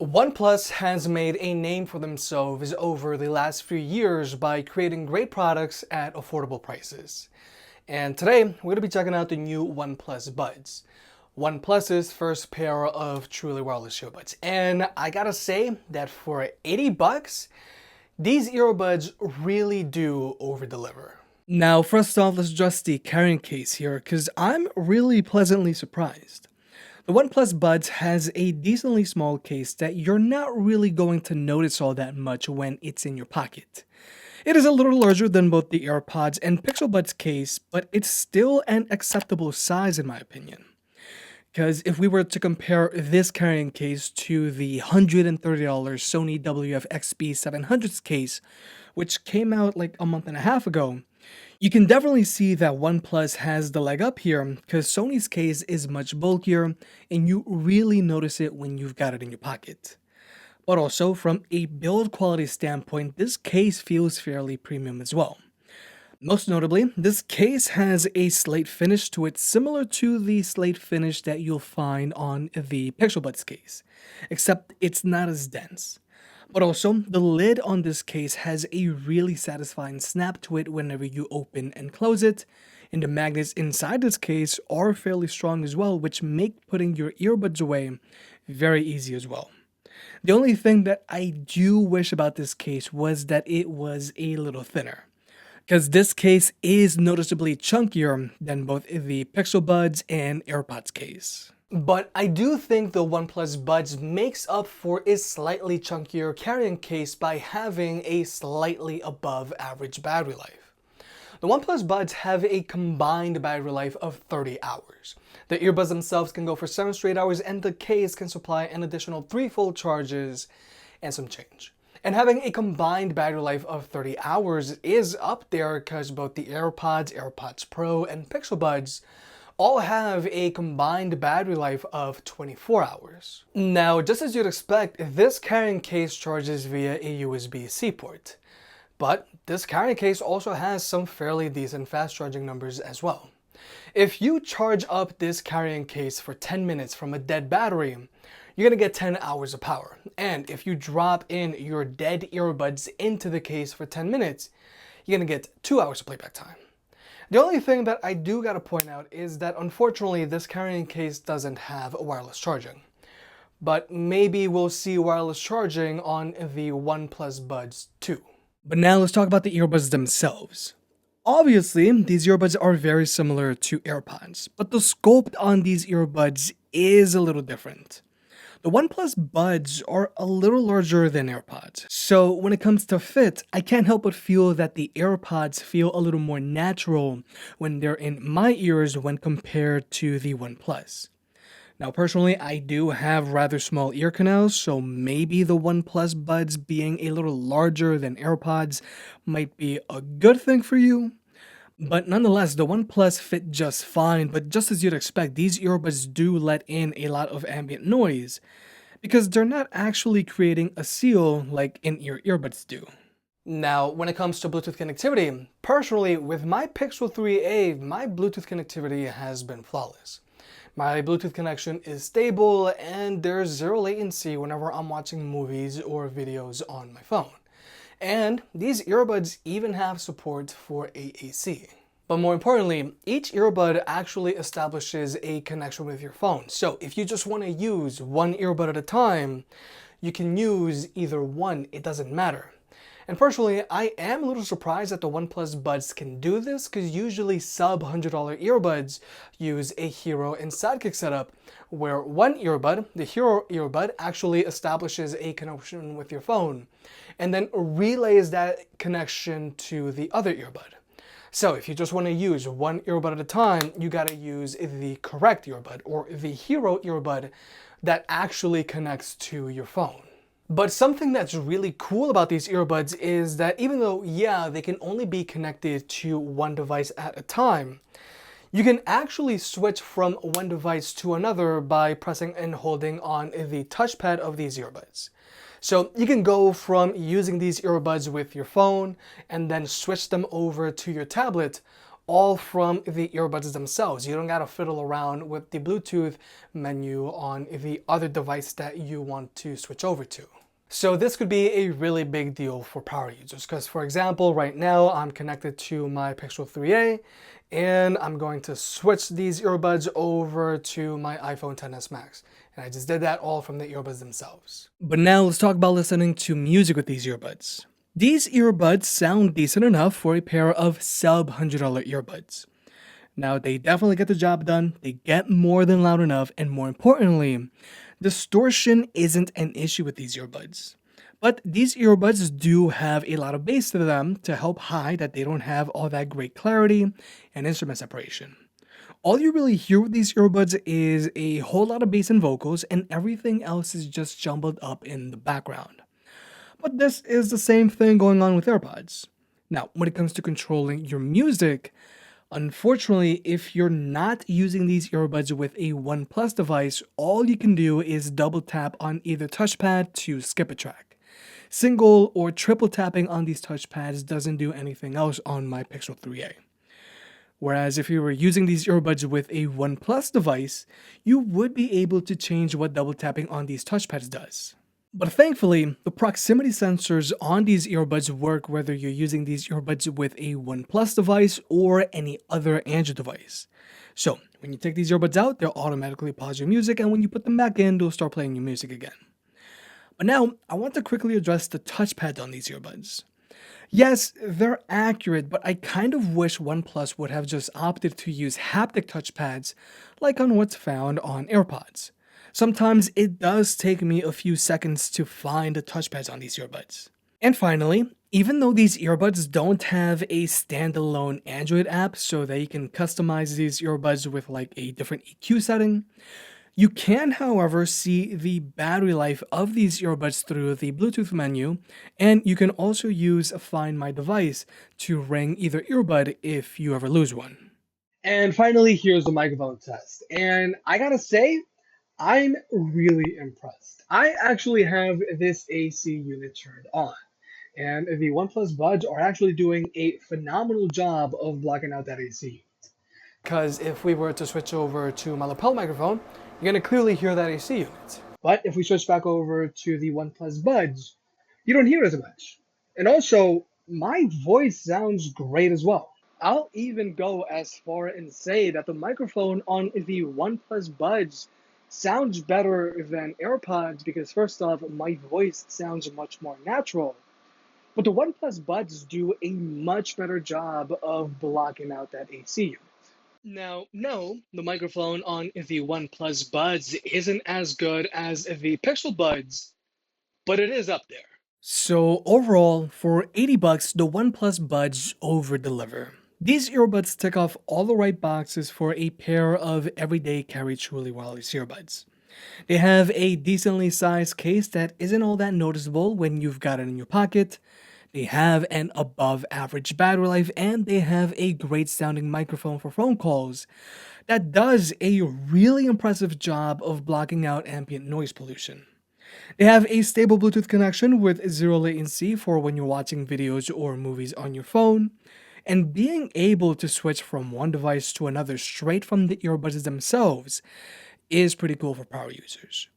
OnePlus has made a name for themselves over the last few years by creating great products at affordable prices. And today, we're going to be checking out the new OnePlus Buds. OnePlus's first pair of truly wireless earbuds. And I gotta say that for 80 bucks, these earbuds really do over-deliver. Now, first off, let's address the carrying case here, because I'm really pleasantly surprised. The OnePlus Buds has a decently small case that you're not really going to notice all that much when it's in your pocket. It is a little larger than both the AirPods and Pixel Buds case, but it's still an acceptable size in my opinion. Because if we were to compare this carrying case to the $130 Sony WF-XB700 case, which came out like a month and a half ago, you can definitely see that OnePlus has the leg up here because Sony's case is much bulkier and you really notice it when you've got it in your pocket. But also from a build quality standpoint, this case feels fairly premium as well. Most notably, this case has a slate finish to it similar to the slate finish that you'll find on the Pixel Buds case, except it's not as dense. But also, the lid on this case has a really satisfying snap to it whenever you open and close it, and the magnets inside this case are fairly strong as well, which make putting your earbuds away very easy as well. The only thing that I do wish about this case was that it was a little thinner, because this case is noticeably chunkier than both the Pixel Buds and AirPods case. But I do think the OnePlus Buds makes up for its slightly chunkier carrying case by having a slightly above average battery life. The OnePlus Buds have a combined battery life of 30 hours. The earbuds themselves can go for 7 straight hours and the case can supply an additional 3 full charges and some change. And having a combined battery life of 30 hours is up there because both the AirPods, AirPods Pro, and Pixel Buds all have a combined battery life of 24 hours. Now, just as you'd expect, this carrying case charges via a USB-C port. But this carrying case also has some fairly decent fast charging numbers as well. If you charge up this carrying case for 10 minutes from a dead battery, you're gonna get 10 hours of power. And if you drop in your dead earbuds into the case for 10 minutes, you're gonna get 2 hours of playback time. The only thing that I do gotta point out is that unfortunately this carrying case doesn't have wireless charging. But maybe we'll see wireless charging on the OnePlus Buds too. But now let's talk about the earbuds themselves. Obviously, these earbuds are very similar to AirPods, but the sculpt on these earbuds is a little different. The OnePlus Buds are a little larger than AirPods, so when it comes to fit, I can't help but feel that the AirPods feel a little more natural when they're in my ears when compared to the OnePlus. Now personally, I do have rather small ear canals, so maybe the OnePlus Buds being a little larger than AirPods might be a good thing for you. But nonetheless, the OnePlus fit just fine, but just as you'd expect, these earbuds do let in a lot of ambient noise because they're not actually creating a seal like in-ear earbuds do. Now, when it comes to Bluetooth connectivity, personally, with my Pixel 3a, my Bluetooth connectivity has been flawless. My Bluetooth connection is stable and there's zero latency whenever I'm watching movies or videos on my phone. And these earbuds even have support for AAC. But more importantly, each earbud actually establishes a connection with your phone. So if you just want to use one earbud at a time, you can use either one, it doesn't matter. And personally, I am a little surprised that the OnePlus Buds can do this because usually sub $100 earbuds use a Hero and Sidekick setup where one earbud, the Hero earbud, actually establishes a connection with your phone and then relays that connection to the other earbud. So if you just want to use one earbud at a time, you gotta use the correct earbud or the Hero earbud that actually connects to your phone. But something that's really cool about these earbuds is that even though, yeah, they can only be connected to one device at a time, you can actually switch from one device to another by pressing and holding on the touchpad of these earbuds. So you can go from using these earbuds with your phone and then switch them over to your tablet, all from the earbuds themselves. You don't gotta fiddle around with the Bluetooth menu on the other device that you want to switch over to. So this could be a really big deal for power users because, for example, right now I'm connected to my Pixel 3a and I'm going to switch these earbuds over to my iPhone XS Max. And I just did that all from the earbuds themselves. But now let's talk about listening to music with these earbuds. These earbuds sound decent enough for a pair of sub-$100 earbuds. Now, they definitely get the job done, they get more than loud enough, and more importantly, distortion isn't an issue with these earbuds. But these earbuds do have a lot of bass to them to help hide that they don't have all that great clarity and instrument separation. All you really hear with these earbuds is a whole lot of bass and vocals, and everything else is just jumbled up in the background. But this is the same thing going on with AirPods. Now, when it comes to controlling your music, unfortunately, if you're not using these earbuds with a OnePlus device, all you can do is double tap on either touchpad to skip a track. Single or triple tapping on these touchpads doesn't do anything else on my Pixel 3a. Whereas if you were using these earbuds with a OnePlus device, you would be able to change what double tapping on these touchpads does. But thankfully, the proximity sensors on these earbuds work whether you're using these earbuds with a OnePlus device or any other Android device. So, when you take these earbuds out, they'll automatically pause your music, and when you put them back in, they'll start playing your music again. But now, I want to quickly address the touchpad on these earbuds. Yes, they're accurate, but I kind of wish OnePlus would have just opted to use haptic touchpads like on what's found on AirPods. Sometimes it does take me a few seconds to find the touchpads on these earbuds. And finally, even though these earbuds don't have a standalone Android app so that you can customize these earbuds with like a different EQ setting, you can, however, see the battery life of these earbuds through the Bluetooth menu, and you can also use Find My Device to ring either earbud if you ever lose one. And finally, here's the microphone test. And I gotta say, I'm really impressed. I actually have this AC unit turned on, and the OnePlus Buds are actually doing a phenomenal job of blocking out that AC unit. Because if we were to switch over to my lapel microphone, you're going to clearly hear that AC unit. But if we switch back over to the OnePlus Buds, you don't hear it as much. And also, my voice sounds great as well. I'll even go as far and say that the microphone on the OnePlus Buds sounds better than AirPods because, first off, my voice sounds much more natural. But the OnePlus Buds do a much better job of blocking out that AC unit. Now, no, the microphone on the OnePlus Buds isn't as good as the Pixel Buds, but it is up there. So overall, for $80, the OnePlus Buds over-deliver. These earbuds tick off all the right boxes for a pair of everyday carry truly wireless earbuds. They have a decently sized case that isn't all that noticeable when you've got it in your pocket. They have an above average battery life, and they have a great sounding microphone for phone calls that does a really impressive job of blocking out ambient noise pollution. They have a stable Bluetooth connection with zero latency for when you're watching videos or movies on your phone, and being able to switch from one device to another straight from the earbuds themselves is pretty cool for power users.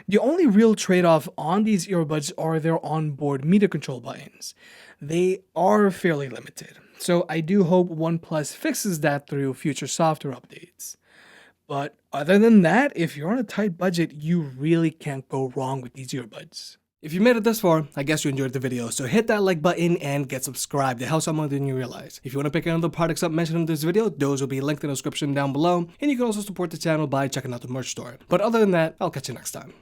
The only real trade-off on these earbuds are their onboard media control buttons. They are fairly limited, so I do hope OnePlus fixes that through future software updates. But other than that, if you're on a tight budget, you really can't go wrong with these earbuds. If you made it this far, I guess you enjoyed the video, so hit that like button and get subscribed. It helps out more than you realize. If you want to pick any of the products up mentioned in this video, those will be linked in the description down below, and you can also support the channel by checking out the merch store. But other than that, I'll catch you next time.